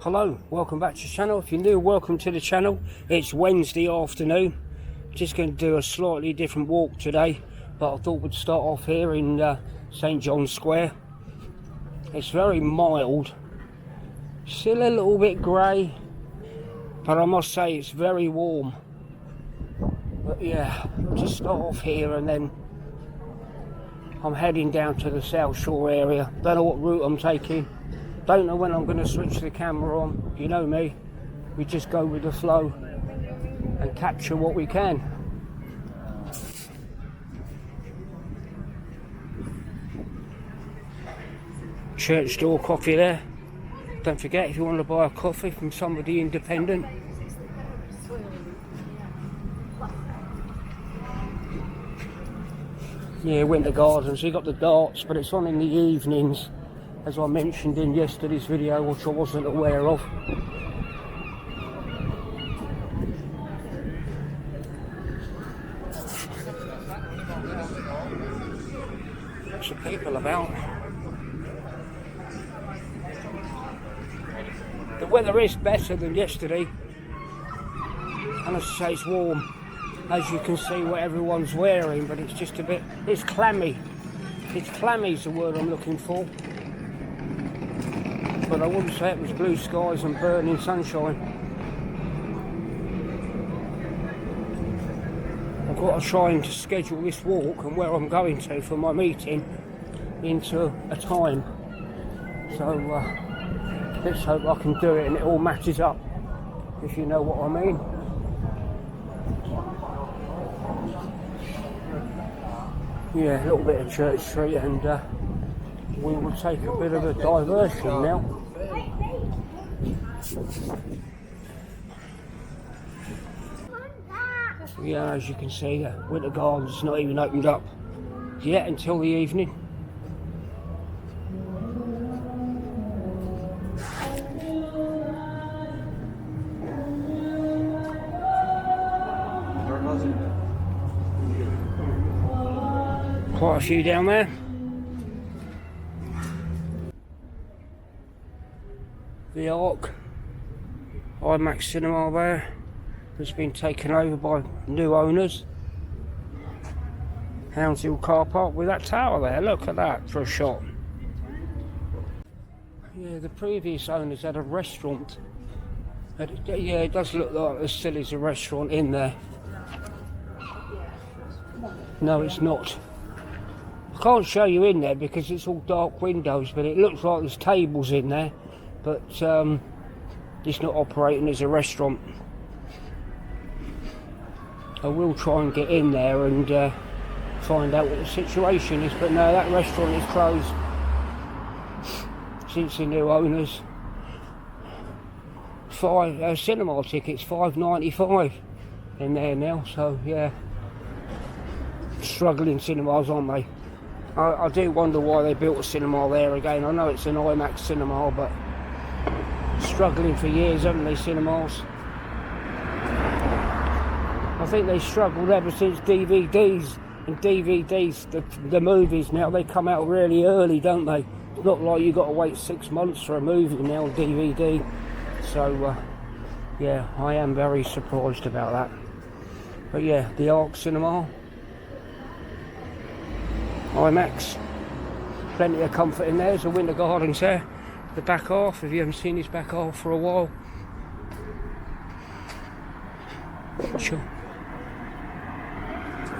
Hello, welcome back to the channel. If you're new, welcome to the channel. It's Wednesday afternoon. Just going to do a slightly different walk today, but I thought we'd start off here in St John's Square. It's very mild, still a little bit grey, but I must say it's very warm. But yeah, I'll just start off here and then I'm heading down to the South Shore area. Don't know what route I'm taking. Don't know when I'm going to switch the camera on. You know me, we just go with the flow and capture what we can. Church door coffee there. Don't forget, if you want to buy a coffee from somebody independent. Yeah, Winter Gardens, you got the darts, but it's on in the evenings, as I mentioned in yesterday's video, which I wasn't aware of. Lots of people about. The weather is better than yesterday, and as I say, it's warm. As you can see what everyone's wearing, but it's just a bit, it's clammy. It's clammy is the word I'm looking for. But I wouldn't say it was blue skies and burning sunshine. I've got to try and schedule this walk and where I'm going to for my meeting into a time. So let's hope I can do it and it all matches up, if you know what I mean. Yeah, a little bit of Church Street and we will take a bit of a diversion now. Yeah, as you can see, the Winter Gardens not even opened up yet until the evening. Quite a few down there. The Arc, IMAX cinema there, has been taken over by new owners. Hounds Hill car park with that tower there, look at that for a shot. Yeah, the previous owners had a restaurant. Yeah, it does look like there still is a restaurant in there. No, it's not. I can't show you in there because it's all dark windows, but it looks like there's tables in there. But it's not operating as a restaurant. I will try and get in there and find out what the situation is, but no, that restaurant is closed since the new owners. Cinema tickets $5.95 in there now, so yeah, struggling cinemas, aren't they? I do wonder why they built a cinema there again. I know it's an IMAX cinema, but struggling for years, haven't they, cinemas? I think they struggled ever since DVDs, and DVDs, the movies now, they come out really early, don't they? It's not like you got to wait 6 months for a movie now on DVD. So yeah, I am very surprised about that. But yeah, the Arc Cinema, IMAX, plenty of comfort in there. There's a Winter Gardens there. The back half, if you haven't seen his back half for a while. Sure.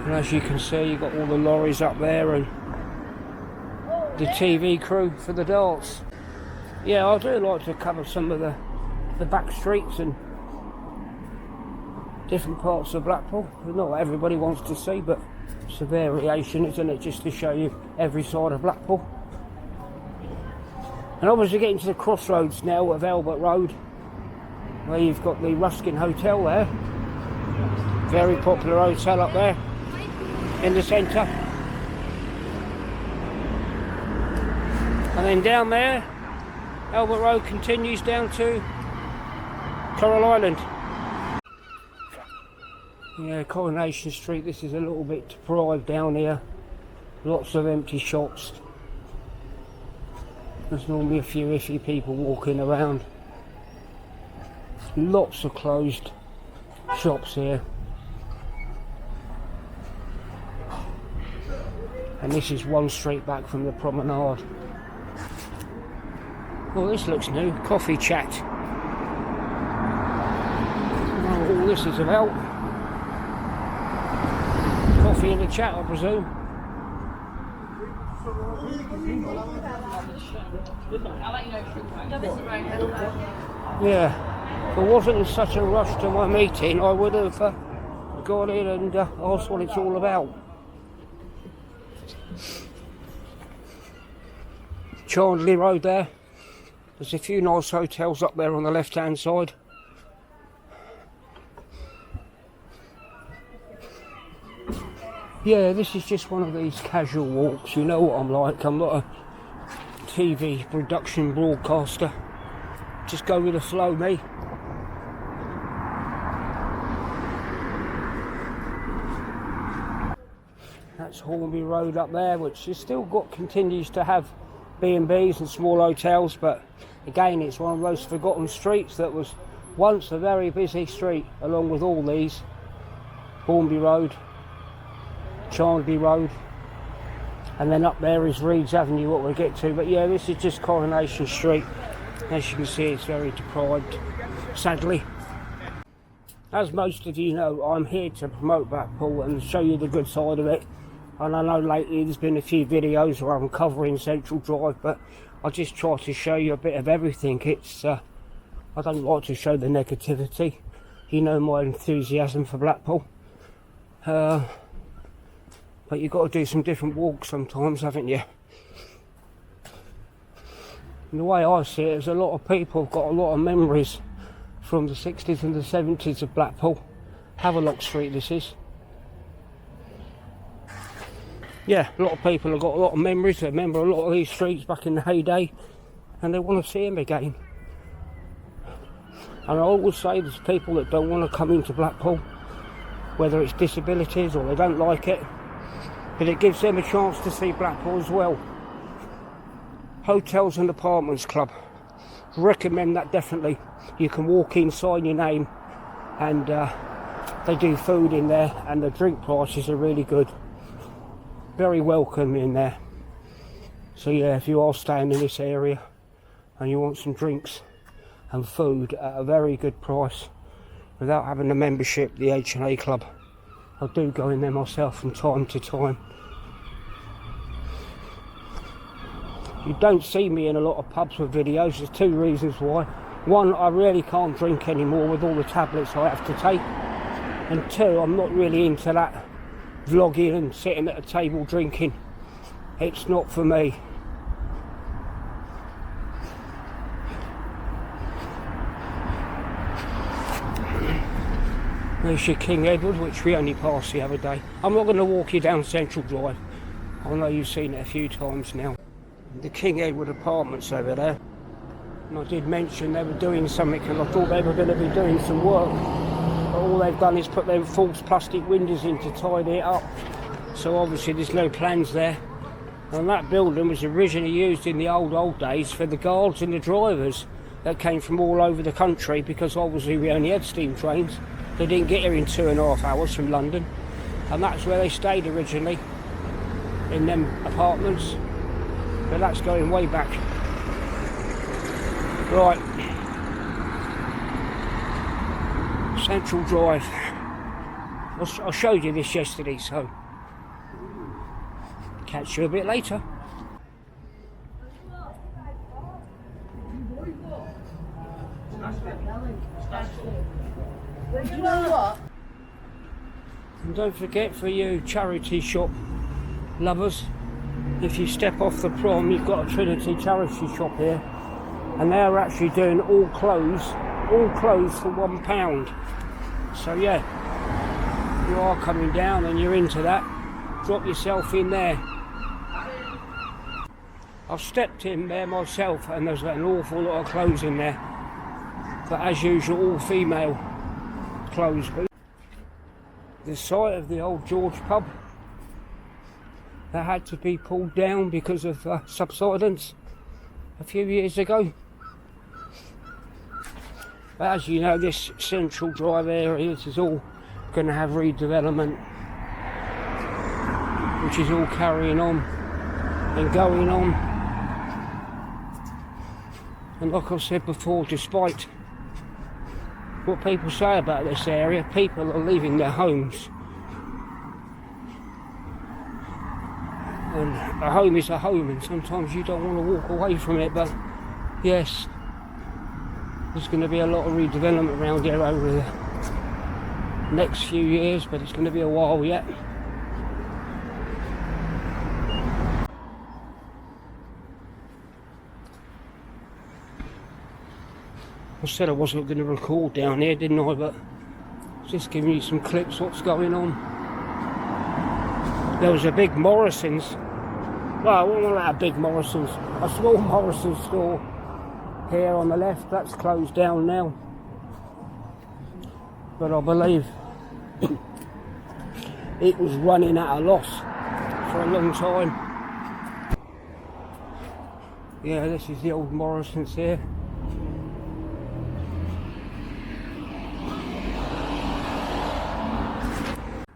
And as you can see, you've got all the lorries up there and the TV crew for the darts. Yeah, I do like to cover some of the back streets and different parts of Blackpool. Not what everybody wants to see, but it's a variation, isn't it, just to show you every side of Blackpool. And obviously getting to the crossroads now of Albert Road, where you've got the Ruskin Hotel there. Very popular hotel up there in the centre. And then down there, Albert Road continues down to Coral Island. Yeah, Coronation Street, this is a little bit deprived down here. Lots of empty shops. There's normally a few iffy people walking around. Lots of closed shops here. And this is one street back from the promenade. Oh, this looks new. Coffee chat. I don't know what all this is about. Coffee in the chat, I presume. Yeah, if I wasn't in such a rush to my meeting, I would have gone in and asked what it's all about. Chandley Road there. There's a few nice hotels up there on the left hand side. Yeah, this is just one of these casual walks. You know what I'm like. I'm not a TV production broadcaster. Just go with the flow, me. That's Hornby Road up there, which has still continues to have B&Bs and small hotels, but again, it's one of those forgotten streets that was once a very busy street, along with all these. Hornby Road, Chandley Road, and then up there is Reeds Avenue, what we'll get to. But yeah, this is just Coronation Street. As you can see, it's very deprived, sadly. As most of you know, I'm here to promote Blackpool and show you the good side of it. And I know lately there's been a few videos where I'm covering Central Drive, but I just try to show you a bit of everything. It's I don't like to show the negativity. You know my enthusiasm for Blackpool. But you've got to do some different walks sometimes, haven't you? And the way I see it is a lot of people have got a lot of memories from the 60s and the 70s of Blackpool. Havelock Street this is. Yeah, a lot of people have got a lot of memories. They remember a lot of these streets back in the heyday, and they want to see them again. And I always say there's people that don't want to come into Blackpool, whether it's disabilities or they don't like it, but it gives them a chance to see Blackpool as well. Hotels and Apartments Club, recommend that definitely. You can walk in, sign your name, and they do food in there, and the drink prices are really good. Very welcome in there. So yeah, if you are staying in this area and you want some drinks and food at a very good price without having a membership, the H&A Club, I do go in there myself from time to time. You don't see me in a lot of pubs with videos. There's two reasons why. One, I really can't drink anymore with all the tablets I have to take, and two, I'm not really into that vlogging and sitting at a table drinking. It's not for me. There's your King Edward, which we only passed the other day. I'm not going to walk you down Central Drive. I know you've seen it a few times now. The King Edward Apartments over there. And I did mention they were doing something, and I thought they were going to be doing some work. But all they've done is put their false plastic windows in to tidy it up. So obviously there's no plans there. And that building was originally used in the old days for the guards and the drivers that came from all over the country, because obviously we only had steam trains. They didn't get here in 2.5 hours from London. And that's where they stayed originally, in them apartments. But that's going way back. Right. Central Drive. I showed you this yesterday, so catch you a bit later. You know what? And don't forget, for you charity shop lovers, if you step off the prom, you've got a Trinity charity shop here, and they're actually doing all clothes for £1. So yeah, if you are coming down and you're into that, drop yourself in there. I've stepped in there myself, and there's an awful lot of clothes in there, but as usual, all female clothes. The site of the old George pub that had to be pulled down because of subsidence a few years ago. But as you know, this Central Drive area, this is all going to have redevelopment, which is all carrying on and going on. And like I've said before, despite what people say about this area, people are leaving their homes. And a home is a home, and sometimes you don't want to walk away from it, but yes, there's going to be a lot of redevelopment around here over the next few years, but it's going to be a while yet. I said I wasn't going to record down here, didn't I? But just giving you some clips what's going on. There was a big Morrison's. Well, it wasn't a big Morrison's. A small Morrison's store here on the left. That's closed down now. But I believe it was running at a loss for a long time. Yeah, this is the old Morrison's here.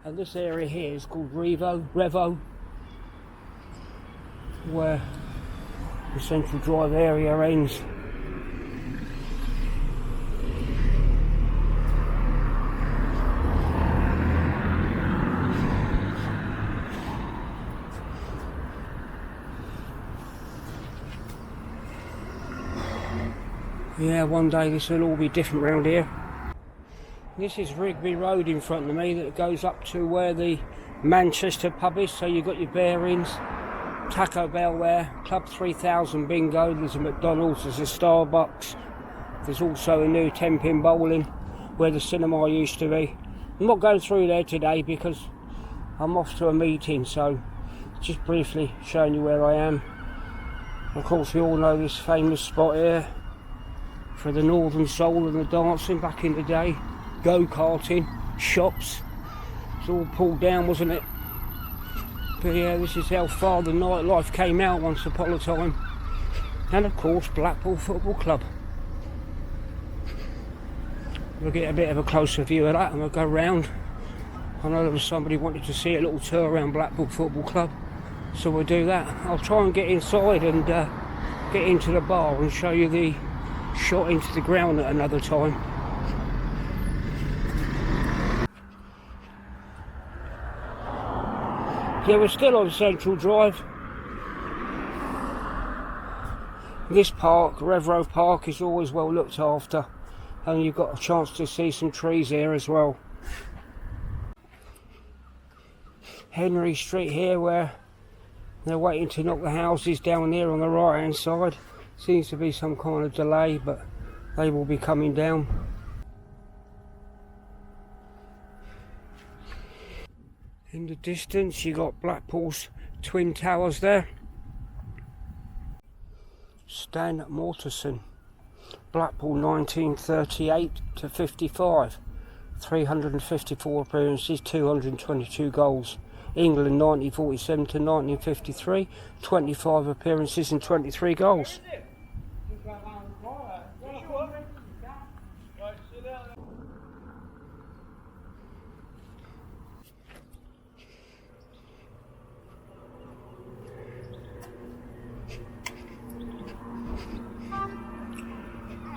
And this area here is called Revo, where the Central Drive area ends. Yeah, one day this will all be different round here. This is Rigby Road in front of me that goes up to where the Manchester pub is, so you've got your bearings, Taco Bell there, Club 3000 bingo, there's a McDonald's, there's a Starbucks, there's also a new 10-pin bowling where the cinema used to be. I'm not going through there today because I'm off to a meeting, so just briefly showing you where I am. Of course we all know this famous spot here for the Northern Soul and the dancing back in the day. Go-karting, shops, it's all pulled down, wasn't it? But yeah, this is how far the nightlife came out once upon a time. And of course, Blackpool Football Club. We'll get a bit of a closer view of that and we'll go round. I know there was somebody wanted to see a little tour around Blackpool Football Club, so we'll do that. I'll try and get inside and get into the bar and show you the shot into the ground at another time. Yeah, we're still on Central Drive. This park, Revro Park, is always well looked after, and you've got a chance to see some trees here as well. Henry Street here, where they're waiting to knock the houses down there on the right hand side. Seems to be some kind of delay, but they will be coming down. In the distance you got Blackpool's Twin Towers there. Stan Mortensen, Blackpool 1938 to 55, 354 appearances, 222 goals. England 1947 to 1953, 25 appearances and 23 goals.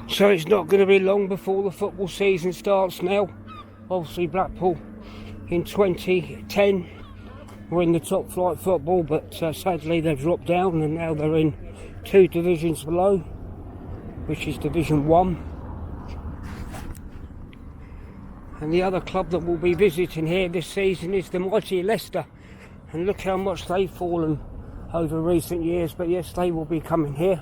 So it's not going to be long before the football season starts now. Obviously Blackpool in 2010 were in the top flight football, but sadly they've dropped down and now they're in 2 divisions below, which is Division 1. And the other club that we'll be visiting here this season is the mighty Leicester, and look how much they've fallen over recent years, but yes, they will be coming here.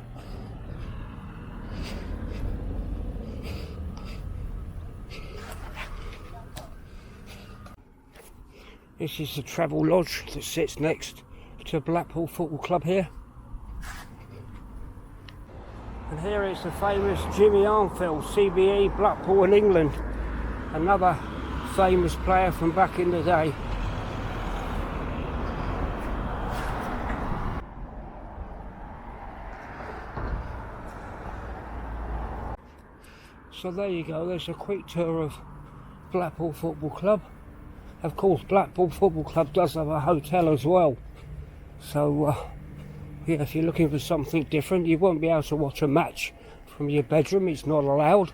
This is the Travel Lodge that sits next to Blackpool Football Club here. And here is the famous Jimmy Armfield, CBE, Blackpool and England. Another famous player from back in the day. So there you go, there's a quick tour of Blackpool Football Club. Of course, Blackpool Football Club does have a hotel as well. So, yeah, if you're looking for something different, you won't be able to watch a match from your bedroom. It's not allowed.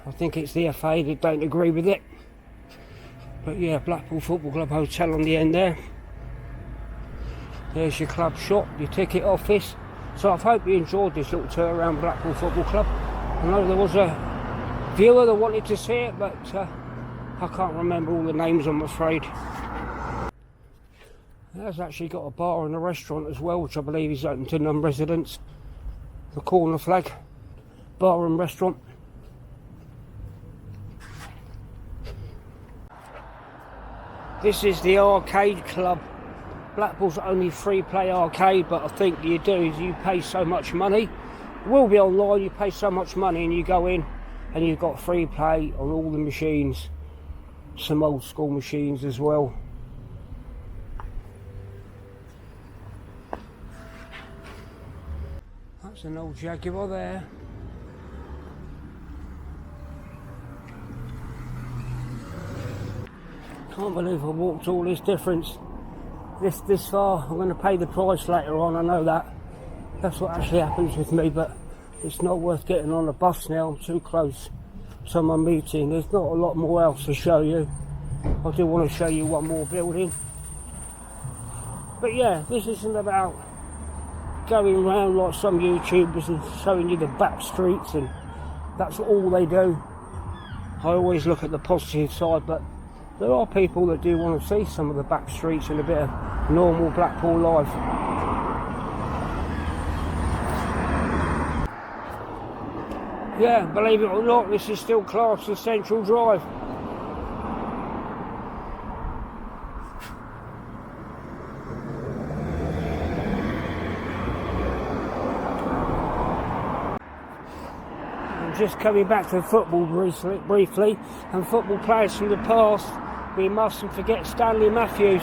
I think it's the FA that don't agree with it. But yeah, Blackpool Football Club hotel on the end there. There's your club shop, your ticket office. So I hope you enjoyed this little tour around Blackpool Football Club. I know there was a viewer that wanted to see it, but I can't remember all the names, I'm afraid. It has actually got a bar and a restaurant as well, which I believe is open to non-residents. The corner flag, bar and restaurant. This is the arcade club. Blackpool's only free play arcade, but I think you do is you pay so much money. It will be online, you pay so much money and you go in and you've got free play on all the machines. Some old school machines as well. That's an old Jaguar there. Can't believe I walked all this difference this far. I'm going to pay the price later on, I know that. That's what actually happens with me, but it's not worth getting on a bus now. I'm too close to my meeting. There's not a lot more else to show you. I do want to show you one more building. But yeah, this isn't about going around like some YouTubers and showing you the back streets and that's all they do. I always look at the positive side, but there are people that do want to see some of the back streets and a bit of normal Blackpool life. Yeah, believe it or not, this is still classed as Central Drive. Just coming back to football briefly, and football players from the past, we mustn't forget Stanley Matthews,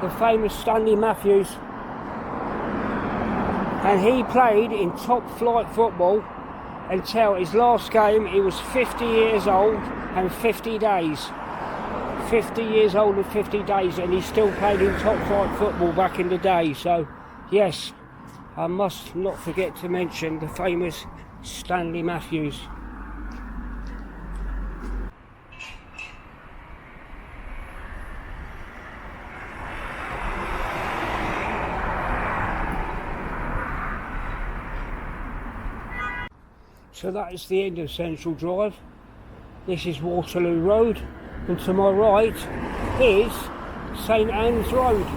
the famous Stanley Matthews. And he played in top flight football until his last game. He was 50 years old and 50 days. 50 years old and 50 days, and he still played in top flight football back in the day. So, yes, I must not forget to mention the famous Stanley Matthews. So that is the end of Central Drive. This is Waterloo Road, and to my right is St Anne's Road.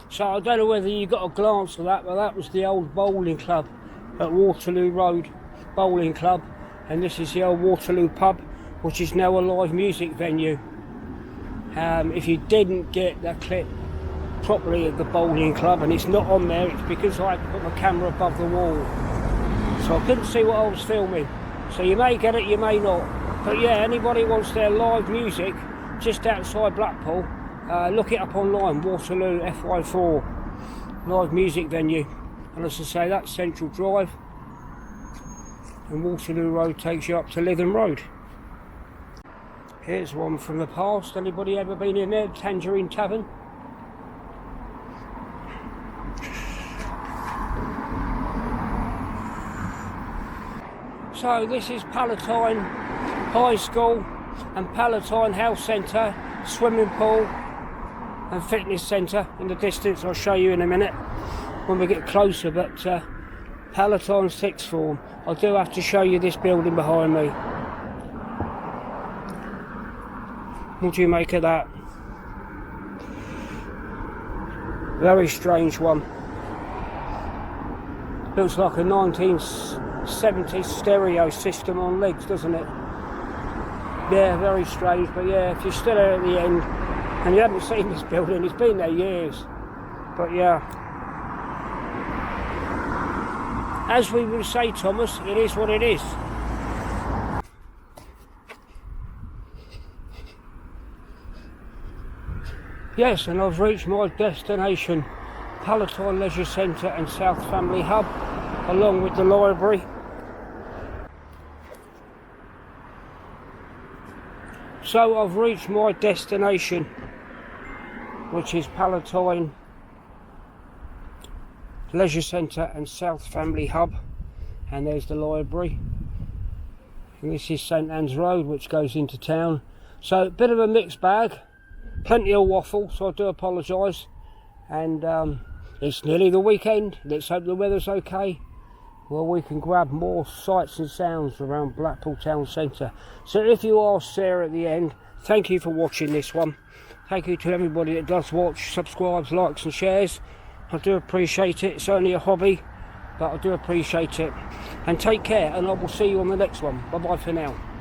So I don't know whether you got a glance at that, but that was the old bowling club at Waterloo Road Bowling Club, and this is the old Waterloo pub, which is now a live music venue. If you didn't get that clip properly at the bowling club and it's not on there, it's because I had to put my camera above the wall, so I couldn't see what I was filming. So you may get it, you may not, but yeah, anybody wants their live music just outside Blackpool, look it up online, Waterloo FY4 live music venue. And as I say, that's Central Drive, and Waterloo Road takes you up to Lytham Road. Here's one from the past. Anybody ever been in there? Tangerine Tavern. So this is Palatine High School and Palatine Health Centre, swimming pool and fitness centre in the distance. I'll show you in a minute when we get closer, but Palatine sixth form. I do have to show you this building behind me. What do you make of that? Very strange one. Looks like a 1970s stereo system on legs, doesn't it? Yeah, very strange, but yeah, if you're still there at the end and you haven't seen this building, it's been there years. But yeah, as we would say, Thomas, it is what it is. Yes, and I've reached my destination, Palatine Leisure Centre and South Family Hub, along with the library. So I've reached my destination, which is Palatine Leisure Centre and South Family Hub, and there's the library, and this is St Anne's Road, which goes into town. So a bit of a mixed bag, plenty of waffle, so I do apologise, and it's nearly the weekend. Let's hope the weather's okay. Well, we can grab more sights and sounds around Blackpool Town Centre. So if you are there at the end, thank you for watching this one. Thank you to everybody that does watch, subscribes, likes and shares. I do appreciate it. It's only a hobby, but I do appreciate it. And take care, and I will see you on the next one. Bye bye for now.